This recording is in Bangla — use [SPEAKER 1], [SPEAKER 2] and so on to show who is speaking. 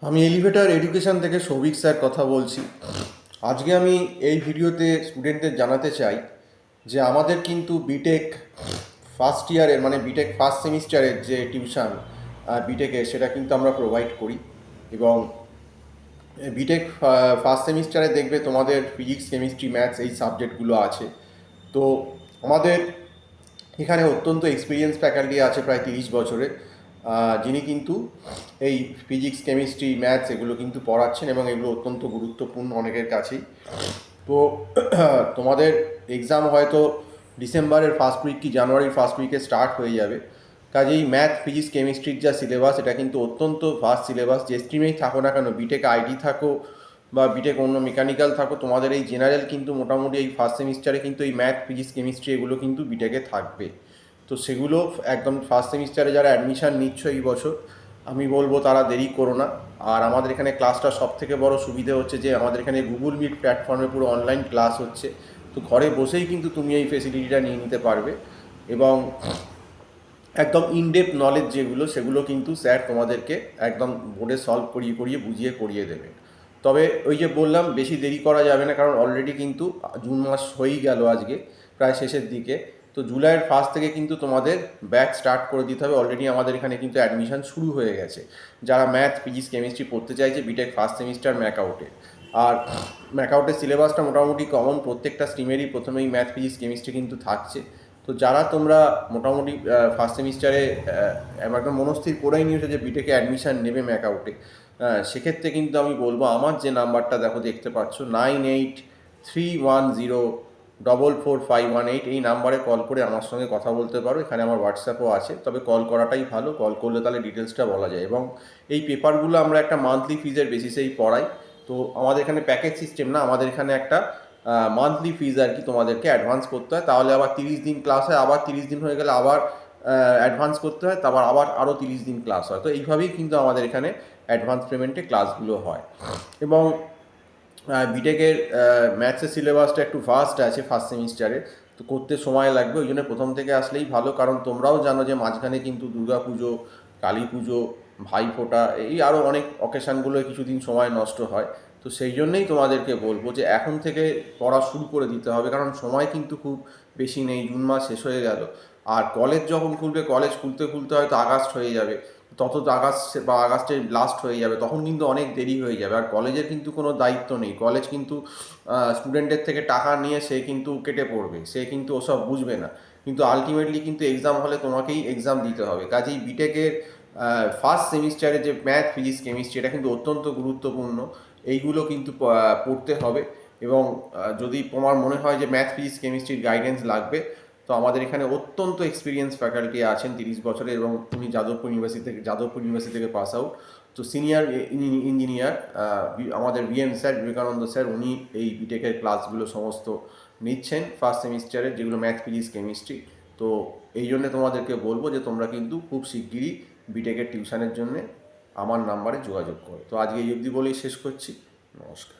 [SPEAKER 1] আমি এলিভেটর এডুকেশন থেকে সৌভিক স্যার কথা বলছি। আজকে আমি এই ভিডিওতে স্টুডেন্টদের জানাতে চাই যে আমাদের কিন্তু বিটেক ফার্স্ট ইয়ারের মানে বিটেক ফার্স্ট সেমিস্টারের যে টিউশন বিটেকের সেটা কিন্তু আমরা প্রোভাইড করি। এবং বিটেক ফার্স্ট সেমিস্টারে দেখবে তোমাদের ফিজিক্স কেমিস্ট্রি ম্যাথস এই সাবজেক্টগুলো আছে। তো আমাদের এখানে অত্যন্ত এক্সপিরিয়েন্স ফ্যাকাল্টি আছে প্রায় 30 বছরের, যিনি কিন্তু এই ফিজিক্স কেমিস্ট্রি ম্যাথস এগুলো কিন্তু পড়াচ্ছেন এবং এগুলো অত্যন্ত গুরুত্বপূর্ণ অনেকের কাছেই। তো তোমাদের এক্সাম হয়তো ডিসেম্বরের ফার্স্ট উইক কি জানুয়ারির ফার্স্ট উইকে স্টার্ট হয়ে যাবে। কাজেই ম্যাথ ফিজিক্স কেমিস্ট্রির যা সিলেবাস এটা কিন্তু অত্যন্ত ফাস্ট সিলেবাস। যে স্ট্রিমেই থাকো না কেন, বিটেক আইটি থাকো বা বিটেক অন্য মেকানিক্যাল থাকো, তোমাদের এই জেনারেল কিন্তু মোটামুটি এই ফার্স্ট সেমিস্টারে কিন্তু এই ম্যাথ ফিজিক্স কেমিস্ট্রি এগুলো কিন্তু বিটেকে থাকবে। তো সেগুলো একদম ফার্স্ট সেমিস্টারে যারা অ্যাডমিশান নিচ্ছ এই বছর, আমি বলবো তারা দেরি করো না। আর আমাদের এখানে ক্লাসটা সব থেকে বড় সুবিধে হচ্ছে যে আমাদের এখানে গুগল মিট প্ল্যাটফর্মে পুরো অনলাইন ক্লাস হচ্ছে। তো ঘরে বসেই কিন্তু তুমি এই ফেসিলিটিটা নিয়ে নিতে পারবে। এবং একদম ইনডেপথ নলেজ যেগুলো সেগুলো কিন্তু স্যার তোমাদেরকে একদম বোর্ডে সলভ করিয়ে করিয়ে বুঝিয়ে করিয়ে দেবেন। তবে ওই যে বললাম, বেশি দেরি করা যাবে না, কারণ অলরেডি কিন্তু জুন মাস হয়েই গেল আজকে, প্রায় শেষের দিকে। তো জুলাইয়ের ফার্স্ট থেকে কিন্তু তোমাদের ব্যাচ স্টার্ট করে দিতে হবে। অলরেডি আমাদের এখানে কিন্তু অ্যাডমিশন শুরু হয়ে গেছে যারা ম্যাথ ফিজিক্স কেমিস্ট্রি পড়তে চাইছে বিটেক ফার্স্ট সেমিস্টার ম্যাকআউটে। আর ম্যাকআউটের সিলেবাসটা মোটামুটি কমন, প্রত্যেকটা স্ট্রিমেরই প্রথমেই ম্যাথ ফিজিক্স কেমিস্ট্রি কিন্তু থাকছে। তো যারা তোমরা মোটামুটি ফার্স্ট সেমিস্টারে একদম মনস্থির করেই নিয়েছো যে বিটেকে অ্যাডমিশান নেবে ম্যাকআউটে, সেক্ষেত্রে কিন্তু আমি বলবো আমার যে নাম্বারটা দেখতে পাচ্ছ 9831044518, এই নাম্বারে কল করে আমার সঙ্গে কথা বলতে পারো। এখানে আমার হোয়াটসঅ্যাপও আছে, তবে কল করাটাই ভালো, কল করলে তাহলে ডিটেলসটা বলা যায়। এবং এই পেপারগুলো আমরা একটা মান্থলি ফিজের বেসিসেই পড়াই। তো আমাদের এখানে প্যাকেজ সিস্টেম না, আমাদের এখানে একটা মান্থলি ফিজ আর কি তোমাদেরকে অ্যাডভান্স করতে হয়। তাহলে আবার 30 দিন ক্লাস হয়, আবার 30 দিন হয়ে গেলে আবার অ্যাডভান্স করতে হয়, তারপর আরও 30 দিন ক্লাস হয়। তো এইভাবেই কিন্তু আমাদের এখানে অ্যাডভান্স পেমেন্টে ক্লাসগুলো হয়। এবং বিটেকের ম্যাথসের সিলেবাসটা একটু ফাস্ট আছে ফার্স্ট সেমিস্টারে, তো করতে সময় লাগবে। ওই জন্য প্রথম থেকে আসলেই ভালো, কারণ তোমরাও জানো যে মাঝখানে কিন্তু দুর্গা পুজো, কালী পুজো, ভাইফোঁটা, এই আরও অনেক অকেশানগুলোয় কিছুদিন সময় নষ্ট হয়। তো সেই জন্যেই তোমাদেরকে বলবো যে এখন থেকে পড়া শুরু করে দিতে হবে, কারণ সময় কিন্তু খুব বেশি নেই, জুন মাস শেষ হয়ে গেল। আর কলেজ যখন খুলবে, কলেজ খুলতে খুলতে হয়তো আগস্ট হয়ে যাবে, তত আগস্ট বা আগস্টের লাস্ট হয়ে যাবে, তখন কিন্তু অনেক দেরি হয়ে যাবে। আর কলেজের কিন্তু কোনো দায়িত্ব নেই, কলেজ কিন্তু স্টুডেন্টের থেকে টাকা নিয়ে সে কিন্তু কেটে পড়বে, সে কিন্তু ওসব বুঝবে না। কিন্তু আলটিমেটলি কিন্তু এক্সাম হলে তোমাকেই এক্সাম দিতে হবে। কাজেই বিটেকের ফার্স্ট সেমিস্টারে যে ম্যাথ ফিজিক্স কেমিস্ট্রি এটা কিন্তু অত্যন্ত গুরুত্বপূর্ণ, এইগুলো কিন্তু পড়তে হবে। এবং যদি তোমার মনে হয় যে ম্যাথ ফিজিক্স কেমিস্ট্রির গাইডেন্স লাগবে, তো আমাদের এখানে অত্যন্ত এক্সপিরিয়েন্স ফ্যাকাল্টি আছেন 30 বছরের, এবং তুমি যাদবপুর ইউনিভার্সিটি থেকে পাস আউট। তো সিনিয়র ইঞ্জিনিয়ার আমাদের ভিএন স্যার, বিবেকানন্দ স্যার, উনি এই বিটেকের ক্লাসগুলো সমস্ত নিচ্ছেন ফার্স্ট সেমিস্টারে, যেগুলো ম্যাথ ফিজিক্স কেমিস্ট্রি। তো এই জন্যে তোমাদেরকে বলবো যে তোমরা কিন্তু খুব শিগগিরই বিটেকের টিউশনের জন্যে আমার নাম্বারে যোগাযোগ করো। তো আজকে এই অবধি বলেই শেষ করছি। নমস্কার।